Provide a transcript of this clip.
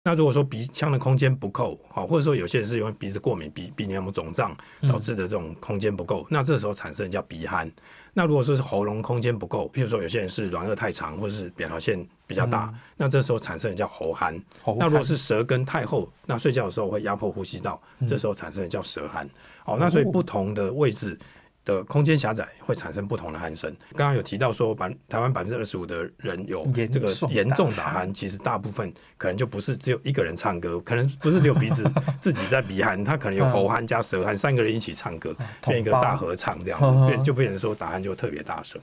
那如果说鼻腔的空间不够，或者说有些人是因为鼻子过敏、鼻黏膜肿胀导致的这种空间不够，那这时候产生的叫鼻鼾。那如果说是喉咙空间不够，譬如说有些人是软腭太长，或者是扁桃腺比较大，那这时候产生的叫喉鼾。那如果是舌根太厚，那睡觉的时候会压迫呼吸道，这时候产生的叫舌鼾。那所以不同的位置的空间狭窄会产生不同的鼾声。刚刚有提到说，台湾25%的人有这个严重打鼾，其实大部分可能就不是只有一个人唱歌，可能不是只有鼻子自己在鼻鼾，他可能有喉鼾加舌鼾，3个人一起唱歌，变一个大合唱这样子，就变成说打鼾就特别大声。